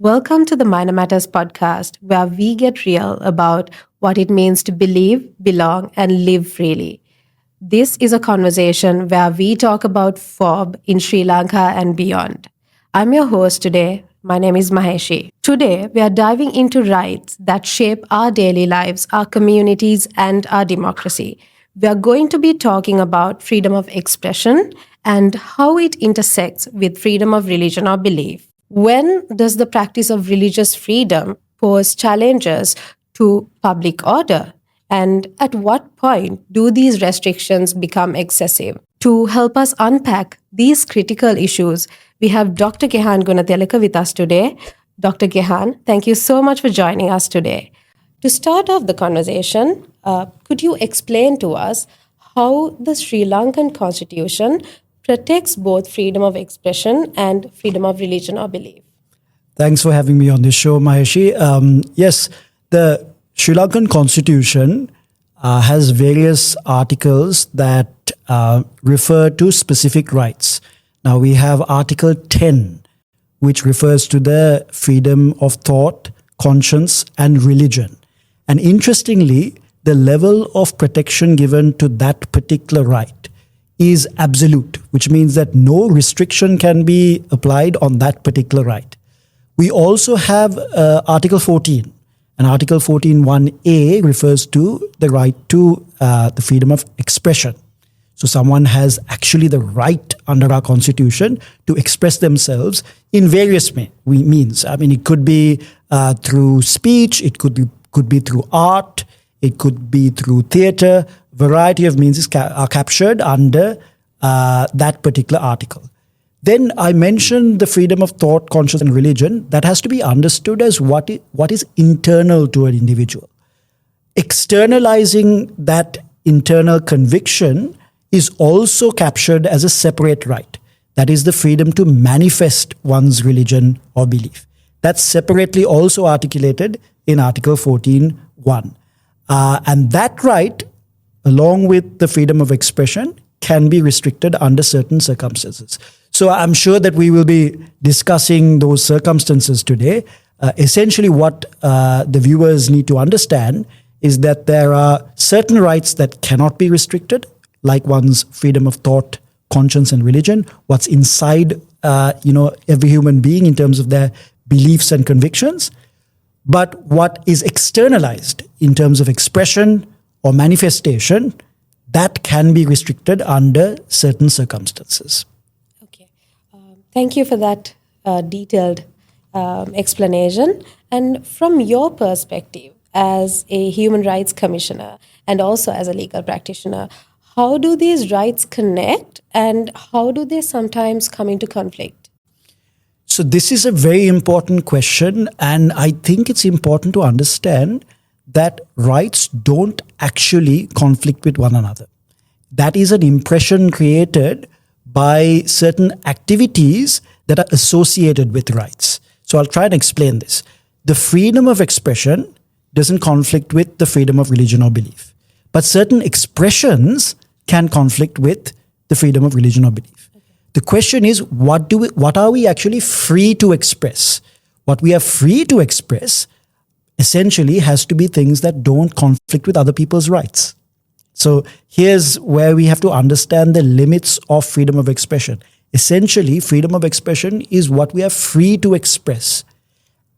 Welcome to the MinorMatters Podcast, where we get real about what it means to believe, belong, and live freely. This is a conversation where we talk about FoRB in Sri Lanka and beyond. I'm your host today. My name is Maheshi. Today, we are diving into rights that shape our daily lives, our communities, and our democracy. We are going to be talking about freedom of expression and how it intersects with freedom of religion or belief. When does the practice of religious freedom pose challenges to public order? And at what point do these restrictions become excessive? To help us unpack these critical issues, we have Dr. Gehan Gunatilleke with us today. Dr. Gehan, thank you so much for joining us today. To start off the conversation, could you explain to us how the Sri Lankan constitution protects both freedom of expression and freedom of religion or belief? Thanks for having me on this show, Maheshi. Yes, the Sri Lankan constitution has various articles that refer to specific rights. Now, we have Article 10, which refers to the freedom of thought, conscience, and religion. And interestingly, the level of protection given to that particular right is absolute, which means that no restriction can be applied on that particular right. We also have Article 14, and Article 14(1)(a) refers to the right to the freedom of expression. So someone has actually the right under our constitution to express themselves in various means. I mean, it could be through speech, it could be through art, it could be through theatre. Variety of means are captured under that particular article. Then I mentioned the freedom of thought, conscience, and religion. That has to be understood as what is internal to an individual. Externalizing that internal conviction is also captured as a separate right. That is the freedom to manifest one's religion or belief. That's separately also articulated in Article 14(1). And that right, along with the freedom of expression, can be restricted under certain circumstances. So I'm sure that we will be discussing those circumstances today. Essentially, what the viewers need to understand is that there are certain rights that cannot be restricted, like one's freedom of thought, conscience, and religion, what's inside every human being in terms of their beliefs and convictions. But what is externalized in terms of expression or manifestation, that can be restricted under certain circumstances. Okay. Thank you for that detailed explanation. And from your perspective as a human rights commissioner and also as a legal practitioner, how do these rights connect and how do they sometimes come into conflict? So this is a very important question, and I think it's important to understand that rights don't actually conflict with one another. That is an impression created by certain activities that are associated with rights. So I'll try and explain this. The freedom of expression doesn't conflict with the freedom of religion or belief, but certain expressions can conflict with the freedom of religion or belief. The question is, what are we actually free to express? What we are free to express essentially has to be things that don't conflict with other people's rights. So here's where we have to understand the limits of freedom of expression. Essentially, freedom of expression is what we are free to express.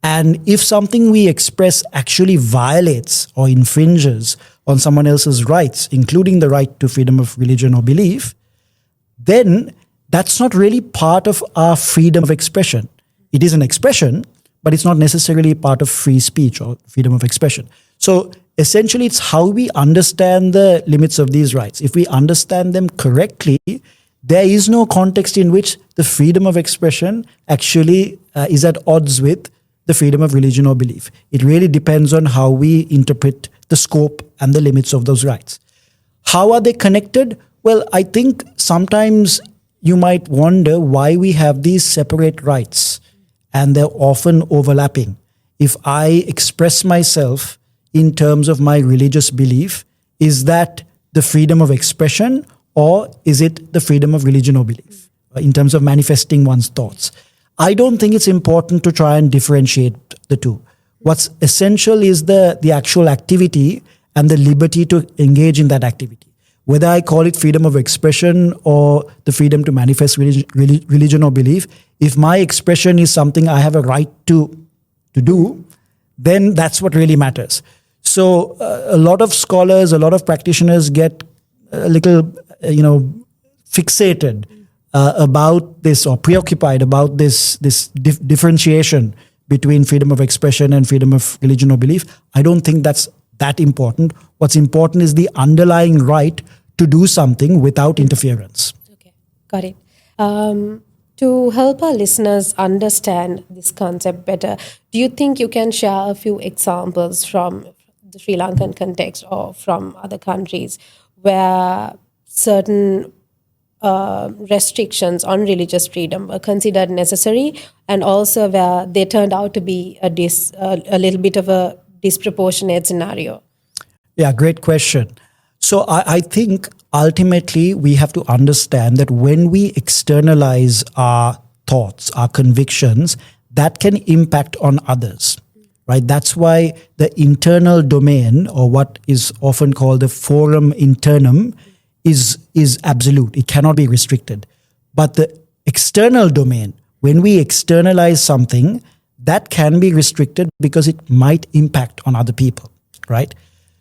And if something we express actually violates or infringes on someone else's rights, including the right to freedom of religion or belief, then that's not really part of our freedom of expression. It is an expression, but it's not necessarily part of free speech or freedom of expression. So essentially, it's how we understand the limits of these rights. If we understand them correctly, there is no context in which the freedom of expression actually is at odds with the freedom of religion or belief. It really depends on how we interpret the scope and the limits of those rights. How are they connected? Well, I think sometimes you might wonder why we have these separate rights and they're often overlapping. If I express myself in terms of my religious belief, is that the freedom of expression or is it the freedom of religion or belief in terms of manifesting one's thoughts? I don't think it's important to try and differentiate the two. What's essential is the actual activity and the liberty to engage in that activity. Whether I call it freedom of expression or the freedom to manifest religion or belief, if my expression is something I have a right to do, then that's what really matters. So a lot of scholars, a lot of practitioners get a little, fixated about this, or preoccupied about this differentiation between freedom of expression and freedom of religion or belief. I don't think that's that important. What's important is the underlying right to do something without interference. Okay, got it. To help our listeners understand this concept better, do you think you can share a few examples from the Sri Lankan context or from other countries where certain restrictions on religious freedom were considered necessary, and also where they turned out to be a little bit of a disproportionate scenario? Yeah, great question. So I think ultimately we have to understand that when we externalize our thoughts, our convictions, that can impact on others, right? That's why the internal domain, or what is often called the forum internum, is absolute. It cannot be restricted. But the external domain, when we externalize something, that can be restricted because it might impact on other people, right?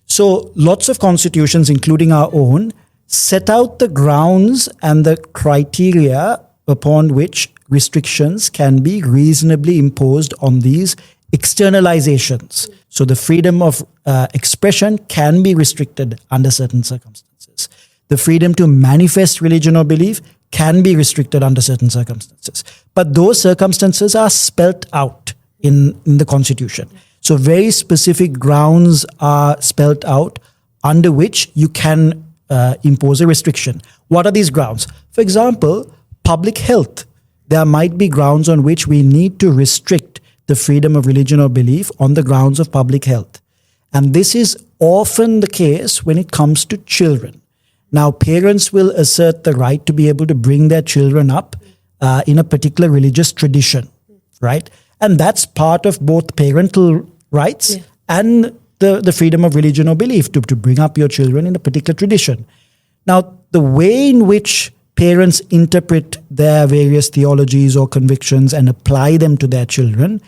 So lots of constitutions, including our own, set out the grounds and the criteria upon which restrictions can be reasonably imposed on these externalizations. So the freedom of expression can be restricted under certain circumstances. The freedom to manifest religion or belief can be restricted under certain circumstances. But those circumstances are spelt out in the Constitution. So very specific grounds are spelt out under which you can impose a restriction. What are these grounds? For example, public health. There might be grounds on which we need to restrict the freedom of religion or belief on the grounds of public health. And this is often the case when it comes to children. Now, parents will assert the right to be able to bring their children up in a particular religious tradition, right? And that's part of both parental rights and the freedom of religion or belief to bring up your children in a particular tradition. Now, the way in which parents interpret their various theologies or convictions and apply them to their children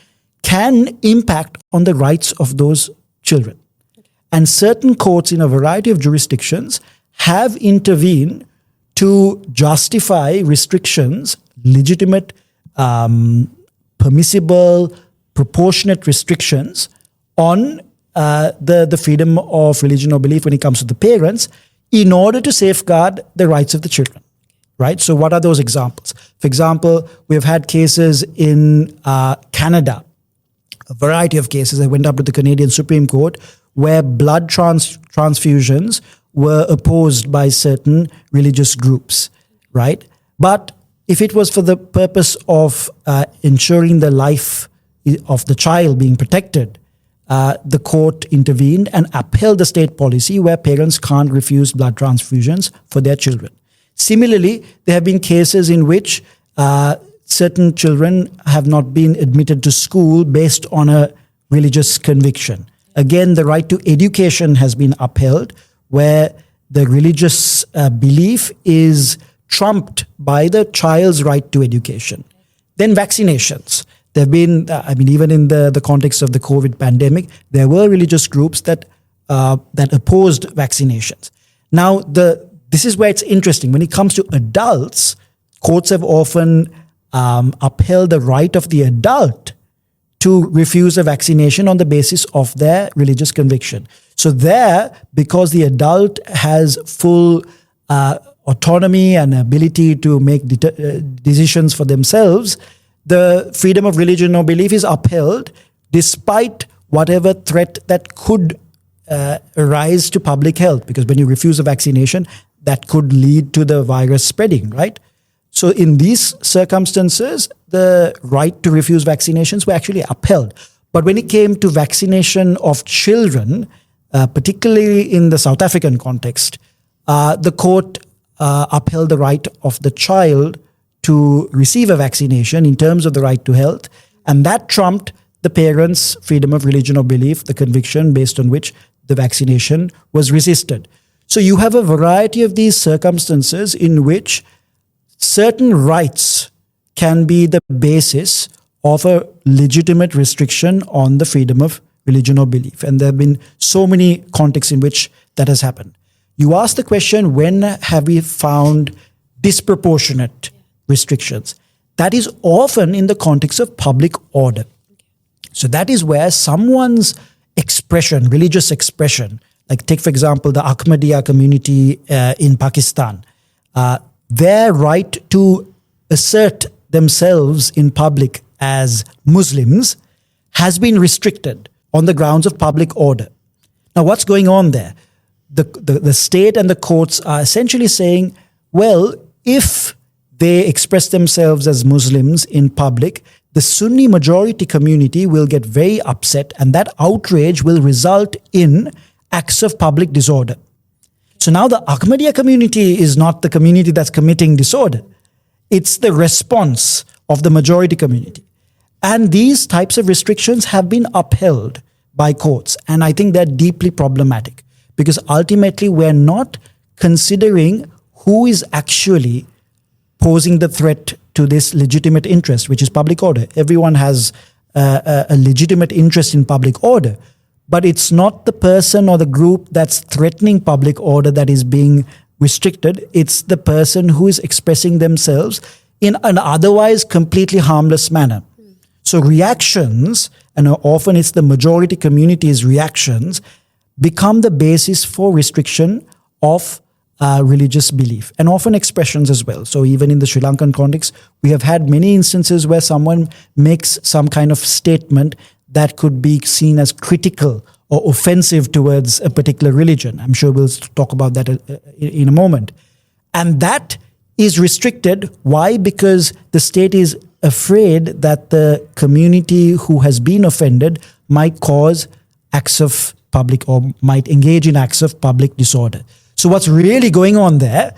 can impact on the rights of those children. And certain courts in a variety of jurisdictions have intervened to justify restrictions, legitimate, permissible, proportionate restrictions on the freedom of religion or belief when it comes to the parents, in order to safeguard the rights of the children, right? So what are those examples? For example, we've had cases in Canada, a variety of cases. I went up to the Canadian Supreme Court where blood transfusions were opposed by certain religious groups, right? But if it was for the purpose of ensuring the life of the child being protected, the court intervened and upheld the state policy where parents can't refuse blood transfusions for their children. Similarly, there have been cases in which certain children have not been admitted to school based on a religious conviction. Again, the right to education has been upheld, where the religious belief is trumped by the child's right to education. Then vaccinations. There have been, even in the context of the COVID pandemic, there were religious groups that opposed vaccinations. Now, this is where it's interesting. When it comes to adults, courts have often upheld the right of the adult to refuse a vaccination on the basis of their religious conviction. So there, because the adult has full autonomy and ability to make decisions for themselves, the freedom of religion or belief is upheld despite whatever threat that could arise to public health. Because when you refuse a vaccination, that could lead to the virus spreading, right? So in these circumstances, the right to refuse vaccinations were actually upheld. But when it came to vaccination of children, particularly in the South African context, the court upheld the right of the child to receive a vaccination in terms of the right to health, and that trumped the parents' freedom of religion or belief, the conviction based on which the vaccination was resisted. So you have a variety of these circumstances in which certain rights can be the basis of a legitimate restriction on the freedom of religion or belief. And there have been so many contexts in which that has happened. You ask the question, when have we found disproportionate restrictions? That is often in the context of public order. So that is where someone's expression, religious expression, like take for example the Ahmadiyya community in Pakistan, their right to assert themselves in public as Muslims has been restricted on the grounds of public order. Now what's going on there? The state and the courts are essentially saying, well, if they express themselves as Muslims in public, the Sunni majority community will get very upset, and that outrage will result in acts of public disorder. So now the Ahmadiyya community is not the community that's committing disorder. It's the response of the majority community. And these types of restrictions have been upheld by courts. And I think they're deeply problematic because ultimately we're not considering who is actually posing the threat to this legitimate interest, which is public order. Everyone has a legitimate interest in public order, but it's not the person or the group that's threatening public order that is being restricted. It's the person who is expressing themselves in an otherwise completely harmless manner. So reactions, and often it's the majority community's reactions, become the basis for restriction of religious belief, and often expressions as well. So even in the Sri Lankan context, we have had many instances where someone makes some kind of statement that could be seen as critical or offensive towards a particular religion. I'm sure we'll talk about that in a moment. And that is restricted. Why? Because the state is afraid that the community who has been offended might cause acts of public or might engage in acts of public disorder. So what's really going on there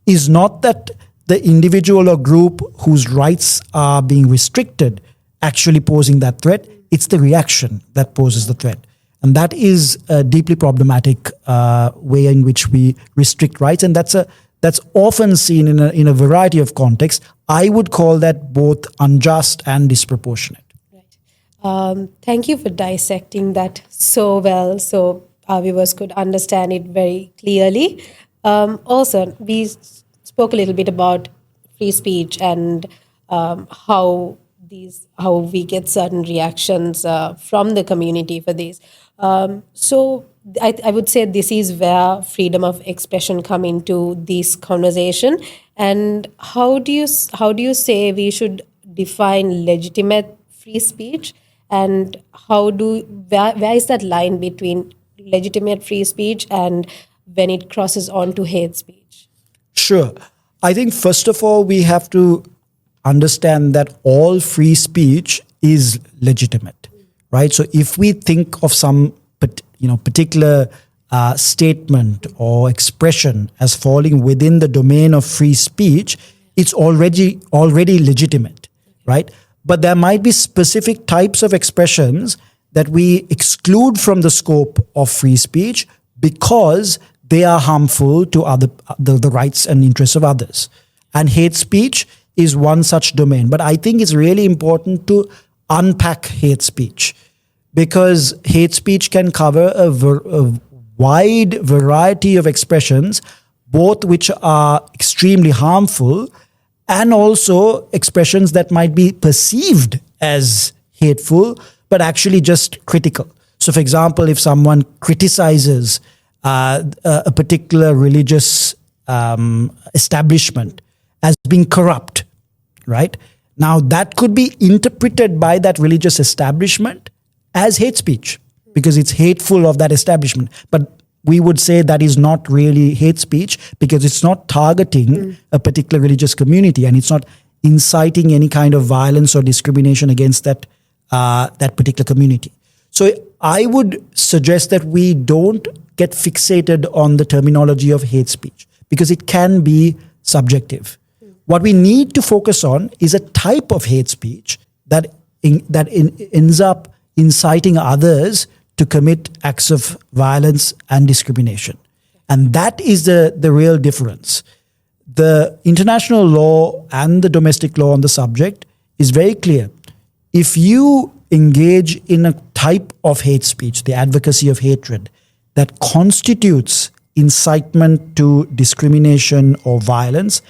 is not that the individual or group whose rights are being restricted actually posing that threat. It's the reaction that poses the threat. And that is a deeply problematic way in which we restrict rights. And that's often seen in a variety of contexts. I would call that both unjust and disproportionate. Right. Thank you for dissecting that so well, so our viewers could understand it very clearly. Also, we spoke a little bit about free speech and how we get certain reactions from the community for this. So I would say this is where freedom of expression come into this conversation. And how do you say we should define legitimate free speech, and where is that line between legitimate free speech and when it crosses on to hate speech? Sure. I think first of all, we have to understand that all free speech is legitimate, right? So if we think of some particular statement or expression as falling within the domain of free speech, it's already legitimate, right? But there might be specific types of expressions that we exclude from the scope of free speech because they are harmful to the rights and interests of others. And hate speech is one such domain. But I think it's really important to unpack hate speech, because hate speech can cover a wide variety of expressions, both which are extremely harmful and also expressions that might be perceived as hateful, but actually just critical. So for example, if someone criticizes a particular religious establishment as being corrupt, right? Now that could be interpreted by that religious establishment as hate speech because it's hateful of that establishment. But we would say that is not really hate speech because it's not targeting a particular religious community and it's not inciting any kind of violence or discrimination against that particular community. So I would suggest that we don't get fixated on the terminology of hate speech because it can be subjective. What we need to focus on is a type of hate speech that ends up inciting others to commit acts of violence and discrimination. And that is the real difference. The international law and the domestic law on the subject is very clear. If you engage in a type of hate speech, the advocacy of hatred, that constitutes incitement to discrimination or violence,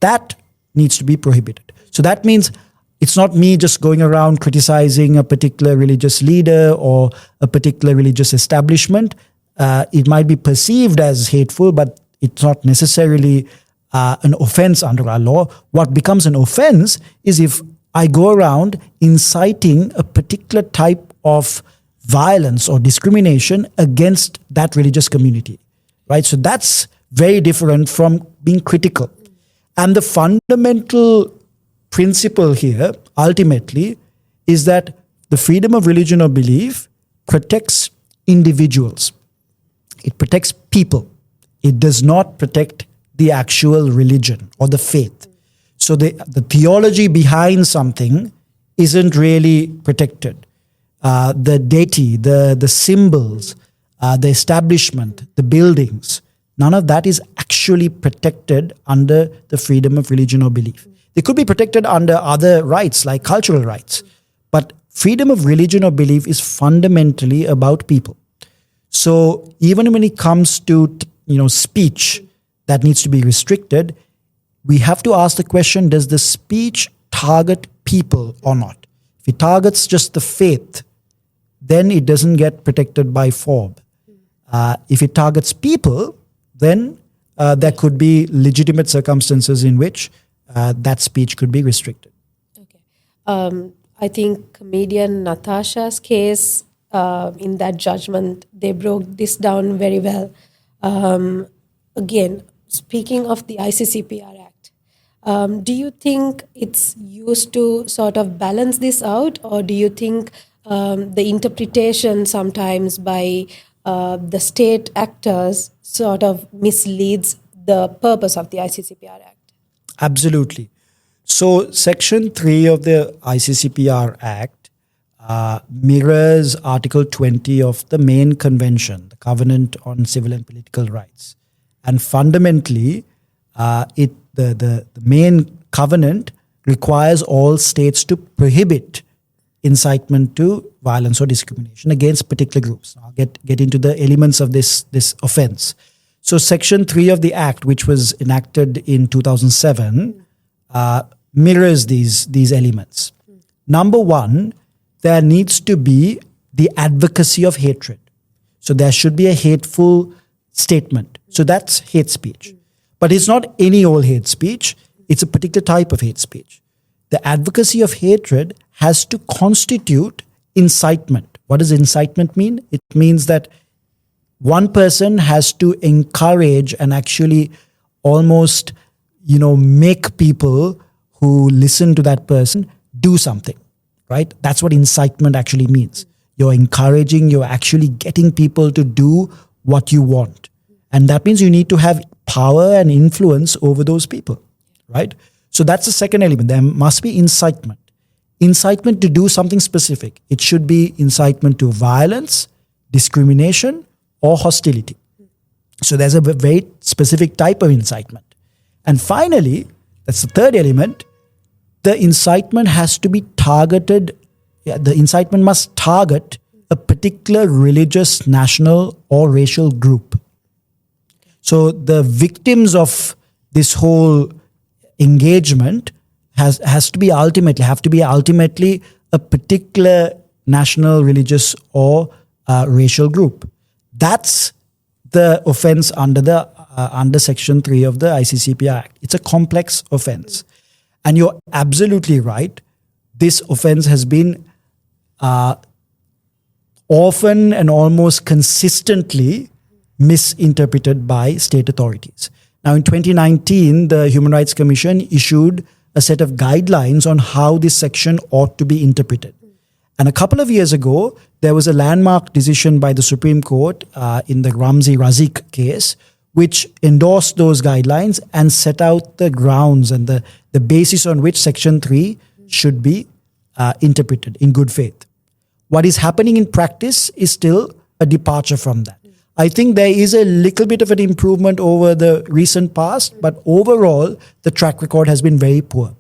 that needs to be prohibited. So that means it's not me just going around criticizing a particular religious leader or a particular religious establishment. It might be perceived as hateful, but it's not necessarily an offense under our law. What becomes an offense is if I go around inciting a particular type of violence or discrimination against that religious community, right? So that's very different from being critical. And the fundamental principle here, ultimately, is that the freedom of religion or belief protects individuals. It protects people. It does not protect the actual religion or the faith. So the theology behind something isn't really protected. The deity, the symbols, the establishment, the buildings, none of that is actually protected under the freedom of religion or belief. They could be protected under other rights like cultural rights. But freedom of religion or belief is fundamentally about people. So even when it comes to speech that needs to be restricted, we have to ask the question, does the speech target people or not? If it targets just the faith, then it doesn't get protected by FoRB. If it targets people, then there could be legitimate circumstances in which that speech could be restricted. Okay. I think comedian Natasha's case, in that judgment, they broke this down very well. Again, speaking of the ICCPR Act, do you think it's used to sort of balance this out, or do you think the interpretation sometimes by the state actors sort of misleads the purpose of the ICCPR Act? Absolutely. So Section 3 of the ICCPR Act mirrors Article 20 of the main convention, the Covenant on Civil and Political Rights. And fundamentally, the main covenant requires all states to prohibit incitement to violence or discrimination against particular groups. I'll get into the elements of this offense. So Section 3 of the Act, which was enacted in 2007, mirrors these elements. Number one, there needs to be the advocacy of hatred. So there should be a hateful statement. So that's hate speech. But it's not any old hate speech. It's a particular type of hate speech. The advocacy of hatred has to constitute incitement. What does incitement mean? It means that one person has to encourage and actually almost, make people who listen to that person do something, right? That's what incitement actually means. You're encouraging, you're actually getting people to do what you want. And that means you need to have power and influence over those people, right? So that's the second element. There must be incitement. Incitement to do something specific. It should be incitement to violence, discrimination, or hostility. So there's a very specific type of incitement. And finally, that's the third element, the incitement has to be targeted. The incitement must target a particular religious, national, or racial group. So the victims of this whole engagement have to be ultimately a particular national, religious, or racial group. That's the offense under Section 3 of the ICCPR Act. It's a complex offense. And you're absolutely right. This offense has been often and almost consistently misinterpreted by state authorities. Now, in 2019, the Human Rights Commission issued a set of guidelines on how this section ought to be interpreted. And a couple of years ago, there was a landmark decision by the Supreme Court in the Ramzi Razik case, which endorsed those guidelines and set out the grounds and the basis on which Section 3 should be interpreted in good faith. What is happening in practice is still a departure from that. I think there is a little bit of an improvement over the recent past, but overall, the track record has been very poor.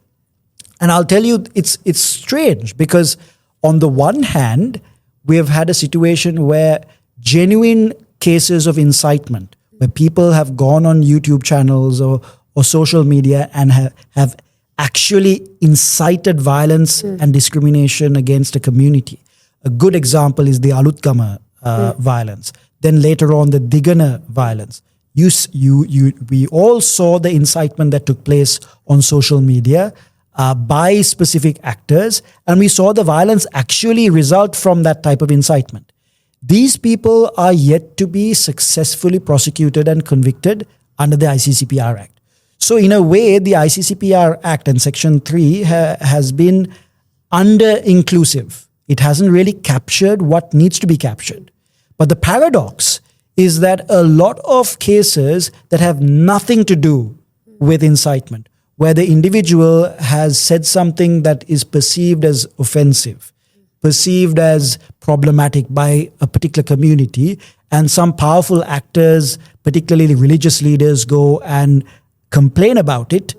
And I'll tell you, it's strange because on the one hand, we have had a situation where genuine cases of incitement, where people have gone on YouTube channels or social media and have actually incited violence and discrimination against a community. A good example is the Alutkama violence. Then later on, the Digana violence. We all saw the incitement that took place on social media by specific actors, and we saw the violence actually result from that type of incitement. These people are yet to be successfully prosecuted and convicted under the ICCPR Act. So in a way, the ICCPR Act and Section 3 has been under-inclusive. It hasn't really captured what needs to be captured. But the paradox is that a lot of cases that have nothing to do with incitement, where the individual has said something that is perceived as offensive, perceived as problematic by a particular community, and some powerful actors, particularly religious leaders, go and complain about it,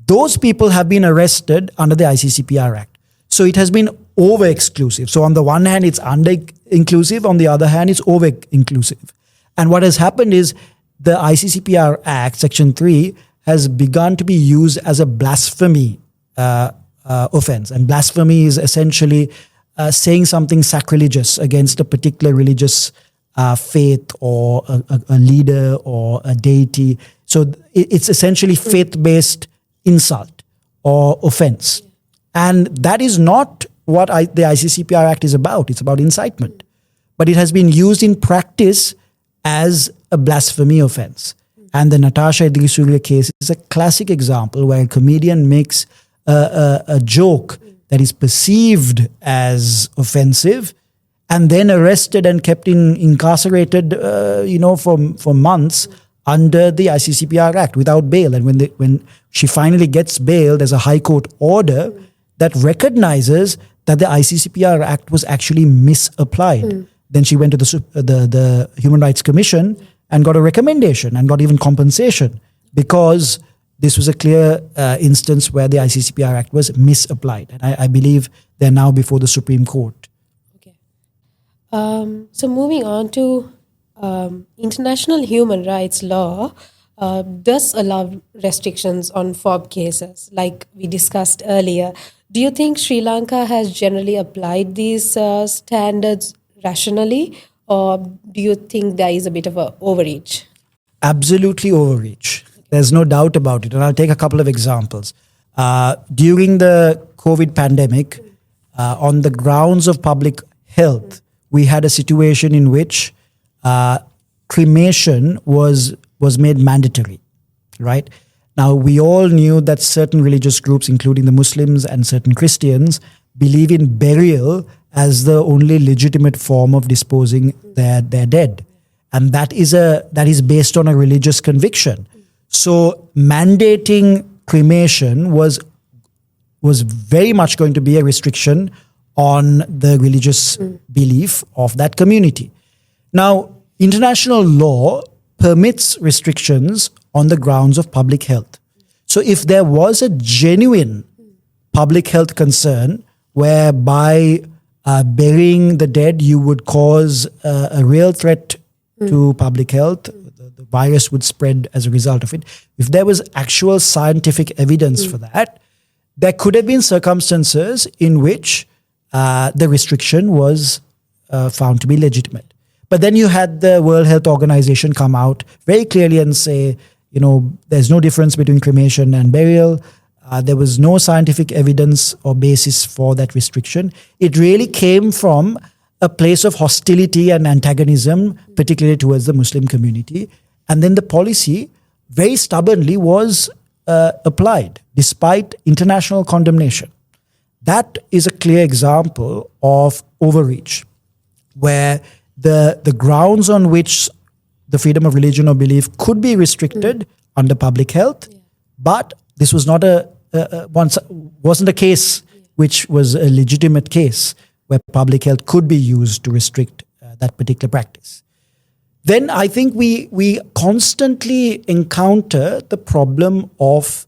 those people have been arrested under the ICCPR Act. So it has been over-exclusive. So on the one hand, it's under-inclusive. On the other hand, it's over-inclusive. And what has happened is the ICCPR Act, Section 3, has begun to be used as a blasphemy offense. And blasphemy is essentially saying something sacrilegious against a particular religious faith or a leader or a deity. So it's essentially faith-based insult or offense. And that is not what the ICCPR Act is about. It's about incitement. But it has been used in practice as a blasphemy offense. And the Natasha Edrisulia case is a classic example where a comedian makes a joke that is perceived as offensive and then arrested and kept incarcerated for months under the ICCPR Act without bail. And when she finally gets bail, there's a High Court order that recognizes that the ICCPR Act was actually misapplied. Then she went to the Human Rights Commission and got a recommendation and got even compensation because this was a clear instance where the ICCPR Act was misapplied. And I believe they're now before the Supreme Court. Okay. So moving on to international human rights law does allow restrictions on FoRB cases, like we discussed earlier. Do you think Sri Lanka has generally applied these standards rationally, or do you think there is a bit of an overreach? Absolutely overreach. There's no doubt about it. And I'll take a couple of examples. During the COVID pandemic, on the grounds of public health, we had a situation in which cremation was made mandatory, right? Now, we all knew that certain religious groups, including the Muslims and certain Christians, believe in burial as the only legitimate form of disposing their dead. And that is based on a religious conviction. So mandating cremation was very much going to be a restriction on the religious belief of that community. Now, international law permits restrictions on the grounds of public health. So if there was a genuine public health concern whereby burying the dead, you would cause a real threat to public health, the virus would spread as a result of it. If there was actual scientific evidence for that, there could have been circumstances in which the restriction was found to be legitimate. But then you had the World Health Organization come out very clearly and say, there's no difference between cremation and burial. There was no scientific evidence or basis for that restriction. It really came from a place of hostility and antagonism, particularly towards the Muslim community. And then the policy very stubbornly was applied despite international condemnation. That is a clear example of overreach, where the grounds on which the freedom of religion or belief could be restricted under public health, but this was not wasn't a case which was a legitimate case where public health could be used to restrict that particular practice. Then I think we constantly encounter the problem of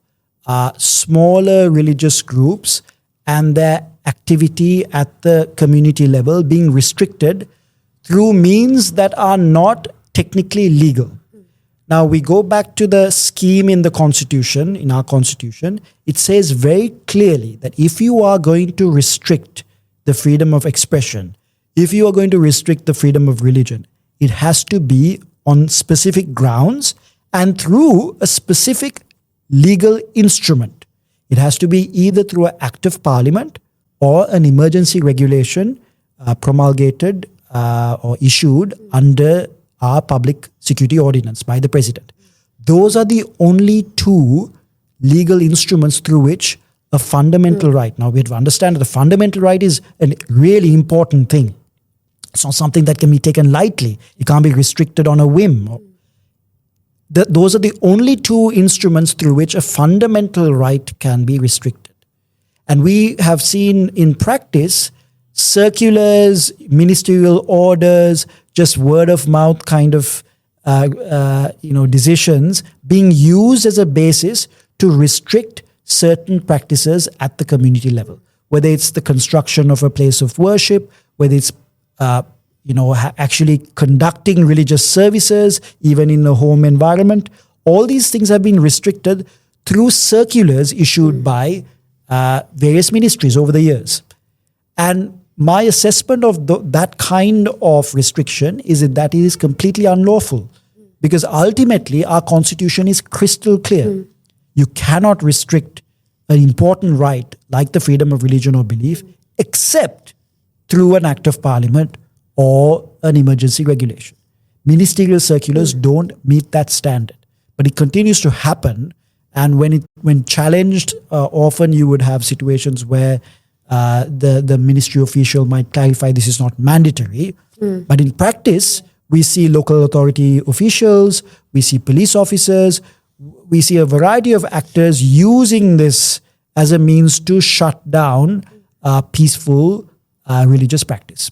smaller religious groups and their activity at the community level being restricted through means that are not technically legal. Now we go back to the scheme in the Constitution, in our Constitution. It says very clearly that if you are going to restrict the freedom of expression, if you are going to restrict the freedom of religion, it has to be on specific grounds and through a specific legal instrument. It has to be either through an act of parliament or an emergency regulation promulgated or issued under our public security ordinance by the president. Those are the only two legal instruments through which a fundamental right. Now we have to understand that the fundamental right is a really important thing. It's not something that can be taken lightly. It can't be restricted on a whim. Those are the only two instruments through which a fundamental right can be restricted. And we have seen in practice circulars, ministerial orders, just word of mouth kind of decisions being used as a basis to restrict certain practices at the community level, whether it's the construction of a place of worship, whether it's actually conducting religious services, even in a home environment. All these things have been restricted through circulars issued by various ministries over the years. And my assessment of that kind of restriction is that it is completely unlawful, because ultimately our Constitution is crystal clear. You cannot restrict an important right like the freedom of religion or belief except through an act of parliament or an emergency regulation. Ministerial circulars don't meet that standard, but it continues to happen. And when challenged, often you would have situations where the ministry official might clarify this is not mandatory. But in practice, we see local authority officials, we see police officers, we see a variety of actors using this as a means to shut down peaceful religious practice.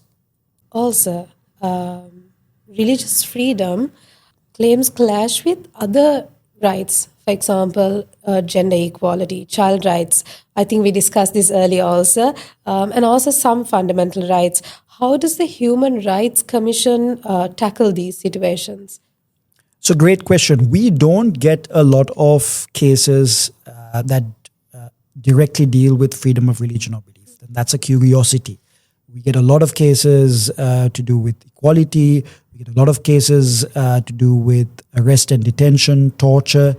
Also, religious freedom claims clash with other rights. For example, gender equality, child rights. I think we discussed this earlier also. And also some fundamental rights. How does the Human Rights Commission tackle these situations? So great question. We don't get a lot of cases that directly deal with freedom of religion or belief. And that's a curiosity. We get a lot of cases to do with equality. We get a lot of cases to do with arrest and detention, torture.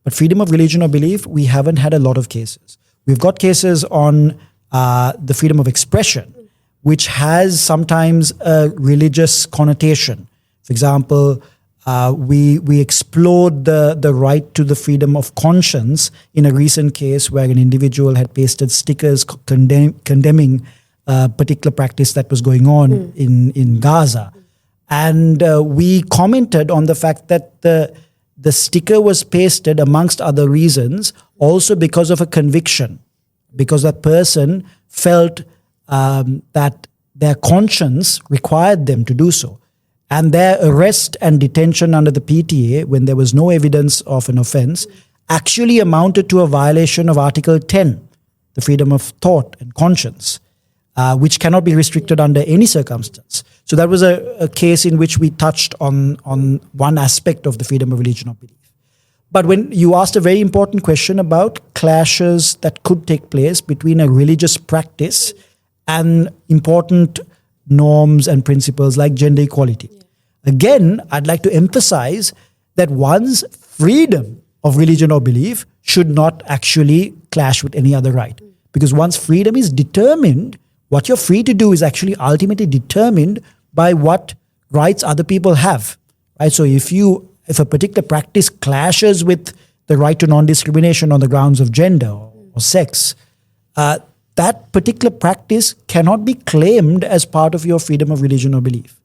But freedom of religion or belief, we haven't had a lot of cases. We've got cases on the freedom of expression, which has sometimes a religious connotation. For example, we explored the right to the freedom of conscience in a recent case where an individual had pasted stickers condemning a particular practice that was going on in Gaza. And we commented on the fact that the sticker was pasted, amongst other reasons, also because of a conviction, because that person felt that their conscience required them to do so. And their arrest and detention under the PTA, when there was no evidence of an offense, actually amounted to a violation of Article 10, the freedom of thought and conscience, which cannot be restricted under any circumstance. So that was a case in which we touched on one aspect of the freedom of religion or belief. But when you asked a very important question about clashes that could take place between a religious practice and important norms and principles like gender equality. Again, I'd like to emphasize that one's freedom of religion or belief should not actually clash with any other right. Because one's freedom is determined, what you're free to do is actually ultimately determined by what rights other people have. Right? So if a particular practice clashes with the right to non-discrimination on the grounds of gender or sex, that particular practice cannot be claimed as part of your freedom of religion or belief.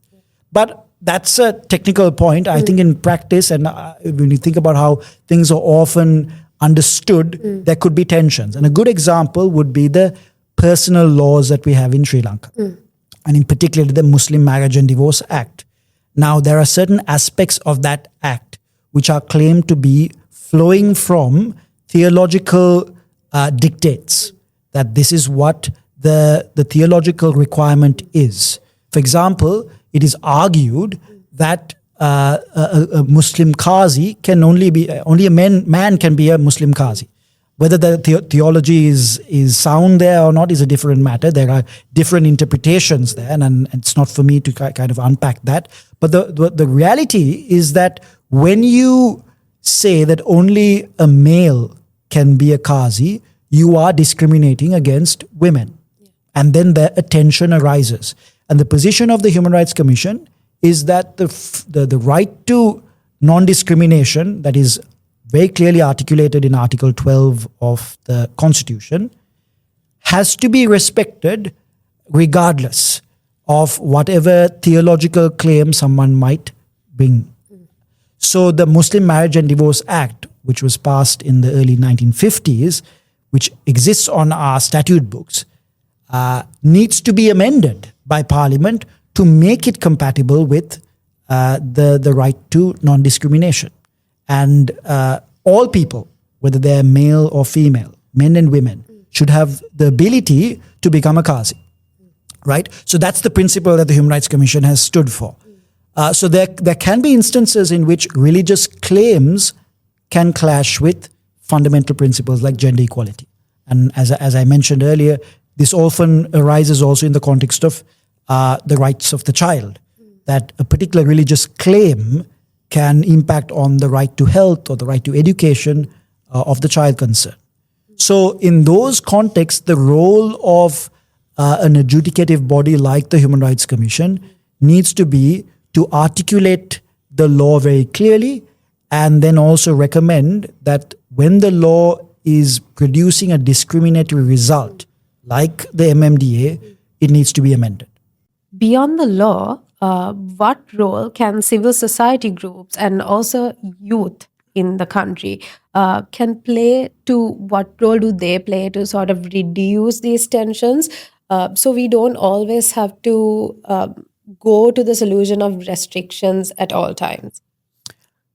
But that's a technical point. I think in practice, and when you think about how things are often understood, there could be tensions. And a good example would be the personal laws that we have in Sri Lanka, and in particular the Muslim Marriage and Divorce Act. Now, there are certain aspects of that act which are claimed to be flowing from theological dictates, that this is what the theological requirement is. For example, it is argued that a Muslim Qazi can only a man can be a Muslim Qazi. Whether the theology is sound there or not is a different matter. There are different interpretations there, and it's not for me to kind of unpack that. But the reality is that when you say that only a male can be a Qazi, you are discriminating against women. And then a tension arises. And the position of the Human Rights Commission is that the right to non-discrimination that is very clearly articulated in Article 12 of the Constitution has to be respected regardless of whatever theological claim someone might bring. So the Muslim Marriage and Divorce Act, which was passed in the early 1950s, which exists on our statute books, needs to be amended by Parliament to make it compatible with the right to non-discrimination. And all people, whether they're male or female, men and women, should have the ability to become a Qazi. Right? So that's the principle that the Human Rights Commission has stood for. So there can be instances in which religious claims can clash with fundamental principles like gender equality. And as I mentioned earlier, this often arises also in the context of the rights of the child, that a particular religious claim can impact on the right to health or the right to education of the child concerned. So in those contexts, the role of an adjudicative body like the Human Rights Commission needs to be to articulate the law very clearly, and then also recommend that when the law is producing a discriminatory result, like the MMDA, it needs to be amended. Beyond the law, what role can civil society groups and also youth in the country can play what role do they play to sort of reduce these tensions, so we don't always have to go to the solution of restrictions at all times?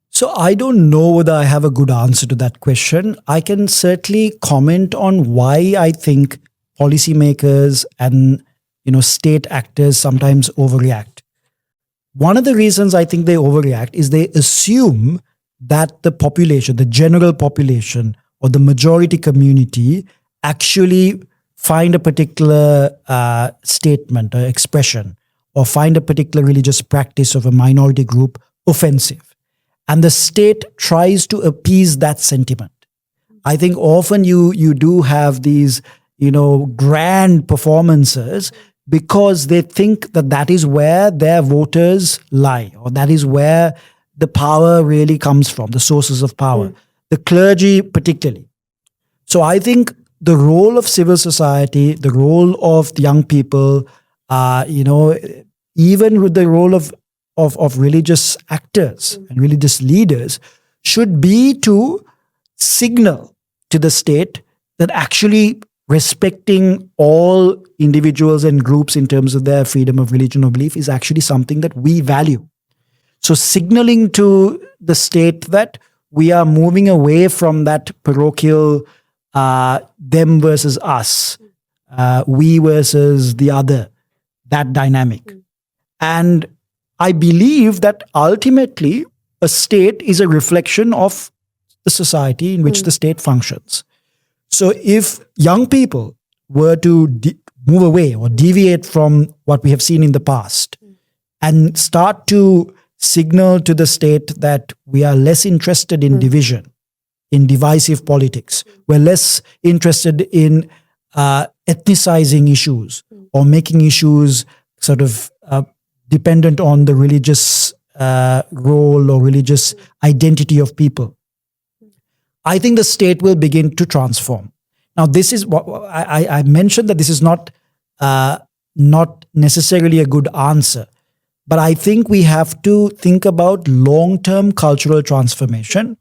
So I don't know whether I have a good answer to that question. I can certainly comment on why I think policymakers and state actors sometimes overreact. One of the reasons I think they overreact is they assume that the population, the general population or the majority community actually find a particular statement or expression or find a particular religious practice of a minority group offensive. And the state tries to appease that sentiment. I think often you do have these, grand performances because they think that is where their voters lie, or that is where the power really comes from, the sources of power, the clergy particularly. So I think the role of civil society, the role of young people, even with the role of religious actors and religious leaders should be to signal to the state that actually respecting all individuals and groups in terms of their freedom of religion or belief is actually something that we value. So signaling to the state that we are moving away from that parochial them versus us, we versus the other, that dynamic. And I believe that ultimately a state is a reflection of the society in which the state functions. So if young people were to move away or deviate from what we have seen in the past and start to signal to the state that we are less interested in division, in divisive politics, we're less interested in ethnicizing issues or making issues sort of dependent on the religious role or religious identity of people, I think the state will begin to transform. Now, this is what I mentioned, that this is not necessarily a good answer. But I think we have to think about long-term cultural transformation.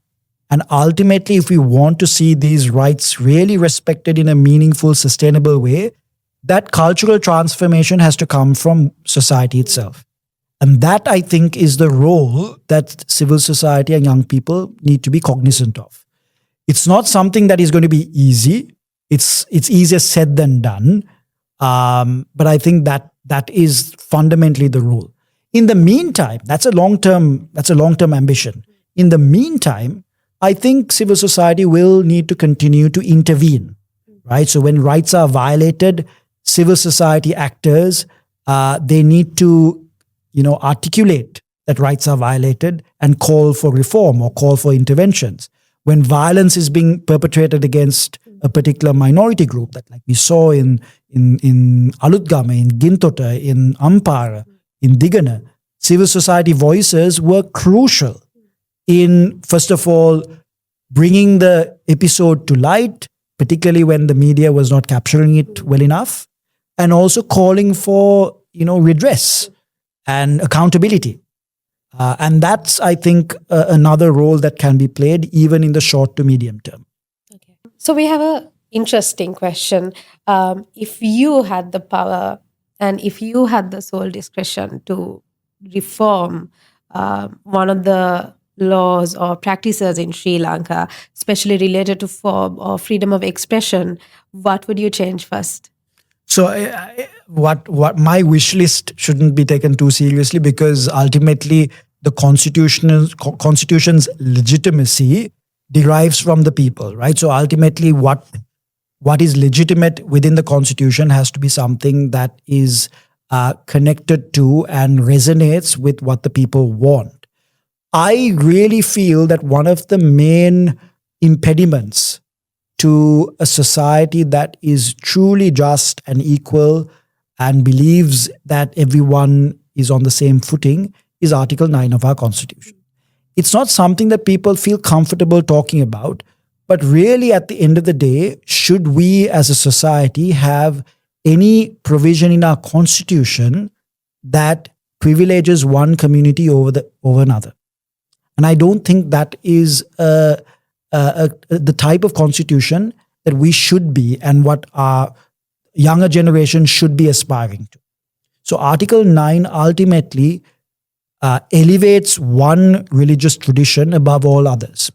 And ultimately, if we want to see these rights really respected in a meaningful, sustainable way, that cultural transformation has to come from society itself. And that, I think, is the role that civil society and young people need to be cognizant of. It's not something that is going to be easy. It's easier said than done. But I think that is fundamentally the rule. In the meantime, that's a long-term ambition. In the meantime, I think civil society will need to continue to intervene, right? So when rights are violated, civil society actors, they need to, articulate that rights are violated and call for reform or call for interventions. When violence is being perpetrated against a particular minority group, that like we saw in Alutgama, in Gintota, in Ampara, in Digana, civil society voices were crucial in, first of all, bringing the episode to light, particularly when the media was not capturing it well enough, and also calling for, redress and accountability. And that's, I think, another role that can be played even in the short to medium term. Okay. So we have an interesting question. If you had the power and if you had the sole discretion to reform one of the laws or practices in Sri Lanka, especially related to FoRB or freedom of expression, what would you change first? So what my wish list shouldn't be taken too seriously, because ultimately the constitution's legitimacy derives from the people, right? So ultimately what is legitimate within the constitution has to be something that is connected to and resonates with what the people want. I really feel that one of the main impediments to a society that is truly just and equal and believes that everyone is on the same footing is Article 9 of our Constitution. It's not something that people feel comfortable talking about, but really at the end of the day, should we as a society have any provision in our Constitution that privileges one community over another? And I don't think that is the type of constitution that we should be and what our younger generation should be aspiring to. So Article 9 ultimately elevates one religious tradition above all others.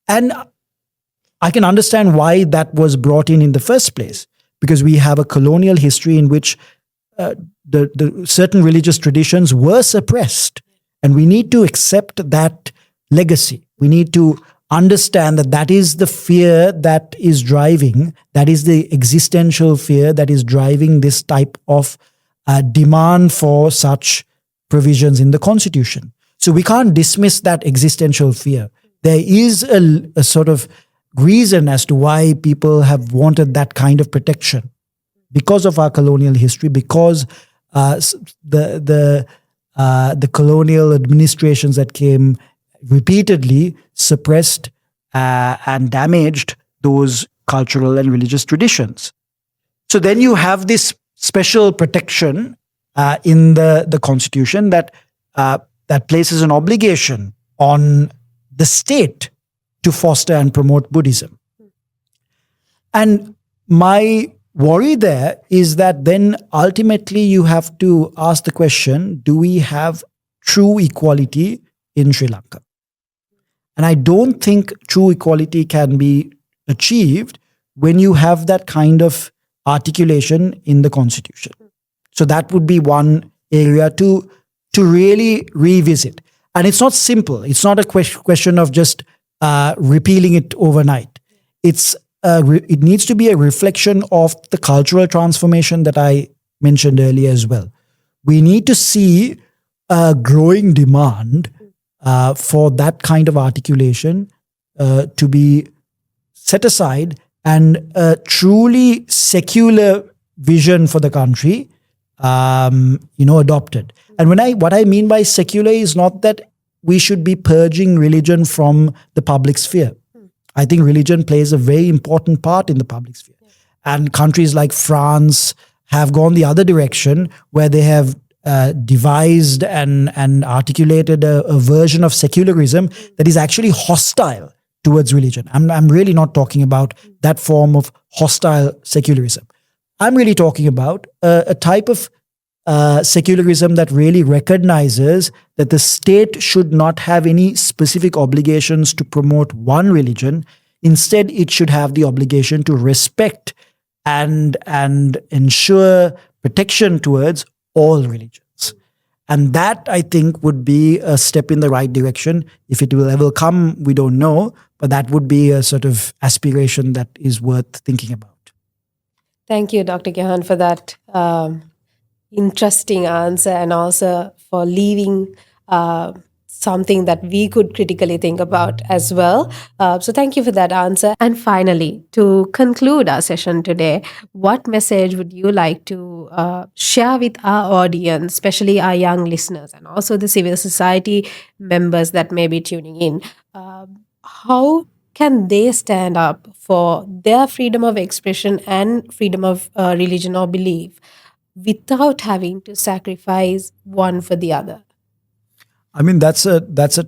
And I can understand why that was brought in the first place, because we have a colonial history in which the certain religious traditions were suppressed. And we need to accept that legacy. We need to understand that is the fear that is driving, that is the existential fear that is driving this type of demand for such provisions in the Constitution. So we can't dismiss that existential fear. There is a sort of reason as to why people have wanted that kind of protection, because of our colonial history, because the colonial administrations that came repeatedly suppressed and damaged those cultural and religious traditions. So then you have this special protection in the Constitution that places an obligation on the state to foster and promote Buddhism. And my worry there is that then ultimately you have to ask the question, do we have true equality in Sri Lanka? And I don't think true equality can be achieved when you have that kind of articulation in the Constitution. So that would be one area to really revisit. And it's not simple. It's not a question of just repealing it overnight. It needs to be a reflection of the cultural transformation that I mentioned earlier as well. We need to see a growing demand for that kind of articulation to be set aside, and a truly secular vision for the country adopted. And what I mean by secular is not that we should be purging religion from the public sphere. I think religion plays a very important part in the public sphere. And countries like France have gone the other direction, where they have devised and articulated a version of secularism that is actually hostile towards religion. I'm really not talking about that form of hostile secularism. I'm really talking about a type of secularism that really recognizes that the state should not have any specific obligations to promote one religion. Instead, it should have the obligation to respect and ensure protection towards all religions. And that, I think, would be a step in the right direction. If it will ever come, we don't know, but that would be a sort of aspiration that is worth thinking about. Thank you, Dr. Gehan, for that interesting answer, and also for leaving something that we could critically think about as well. So thank you for that answer. And finally, to conclude our session today, what message would you like to share with our audience, especially our young listeners and also the civil society members that may be tuning in? How can they stand up for their freedom of expression and freedom of religion or belief without having to sacrifice one for the other? I mean, that's a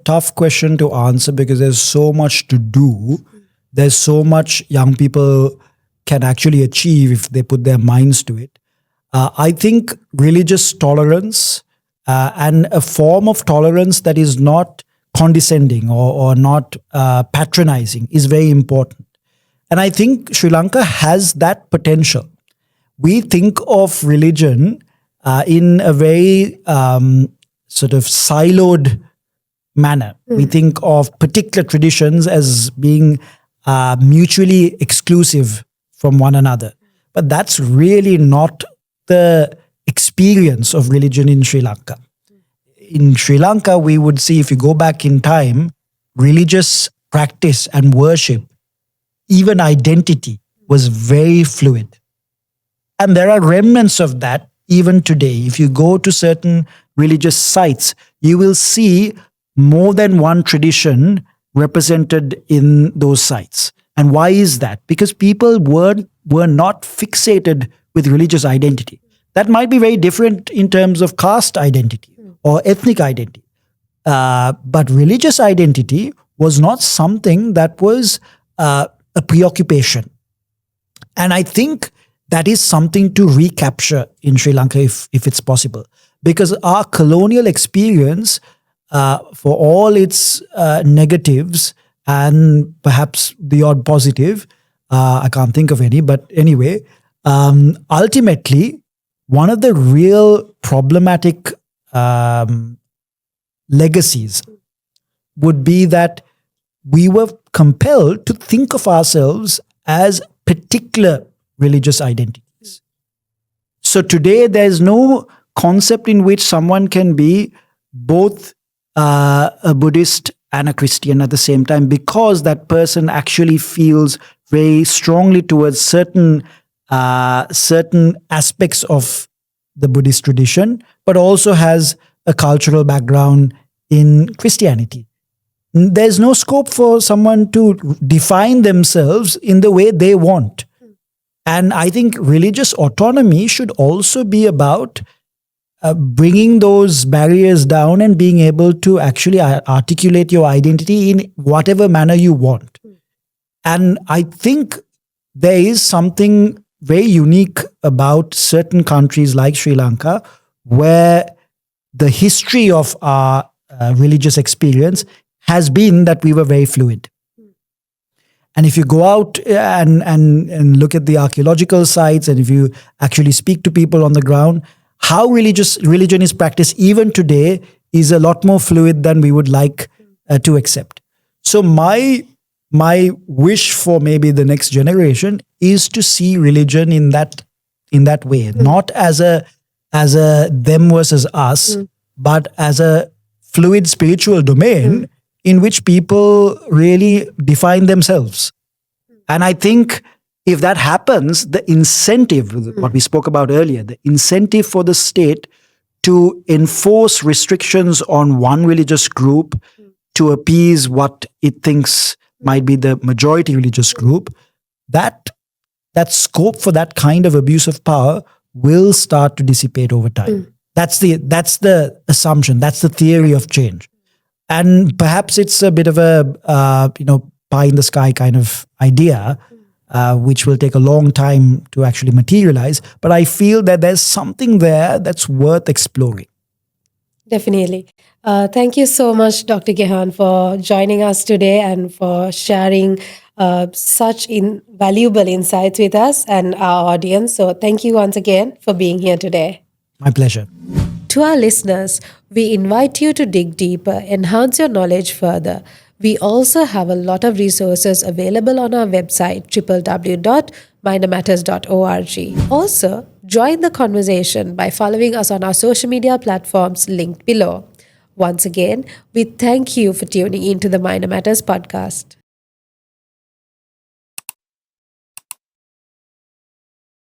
tough question to answer because there's so much to do. There's so much young people can actually achieve if they put their minds to it. I think religious tolerance and a form of tolerance that is not condescending or not patronizing is very important. And I think Sri Lanka has that potential. We think of religion in a very sort of siloed manner. We think of particular traditions as being mutually exclusive from one another. But that's really not the experience of religion in Sri Lanka. In Sri Lanka, we would see, if you go back in time, religious practice and worship, even identity, was very fluid. And there are remnants of that even today. If you go to certain religious sites, you will see more than one tradition represented in those sites. And why is that? Because people were not fixated with religious identity. That might be very different in terms of caste identity or ethnic identity. But religious identity was not something that was a preoccupation. And I think that is something to recapture in Sri Lanka if it's possible. Because our colonial experience, for all its negatives and perhaps the odd positive, I can't think of any, but anyway, ultimately, one of the real problematic legacies would be that we were compelled to think of ourselves as particular religious identities. So today there's no concept in which someone can be both a Buddhist and a Christian at the same time, because that person actually feels very strongly towards certain aspects of the Buddhist tradition, but also has a cultural background in Christianity. There's no scope for someone to define themselves in the way they want. And I think religious autonomy should also be about bringing those barriers down and being able to actually articulate your identity in whatever manner you want. And I think there is something very unique about certain countries like Sri Lanka, where the history of our religious experience has been that we were very fluid. And if you go out and look at the archaeological sites, and if you actually speak to people on the ground, how religion is practiced even today is a lot more fluid than we would like to accept. So my wish for maybe the next generation is to see religion in that way, not as a them versus us, but as a fluid spiritual domain in which people really define themselves. And I think if that happens, the incentive, what we spoke about earlier, the incentive for the state to enforce restrictions on one religious group to appease what it thinks might be the majority religious group, that scope for that kind of abuse of power will start to dissipate over time. That's the assumption. That's the theory of change, and perhaps it's a bit of a pie in the sky kind of idea, which will take a long time to actually materialize. But I feel that there's something there that's worth exploring. Definitely. Thank you so much, Dr. Gehan, for joining us today and for sharing such valuable insights with us and our audience. So, thank you once again for being here today. My pleasure. To our listeners, we invite you to dig deeper, enhance your knowledge further. We also have a lot of resources available on our website, www.minormatters.org. Also, join the conversation by following us on our social media platforms linked below. Once again, we thank you for tuning into the Minor Matters podcast.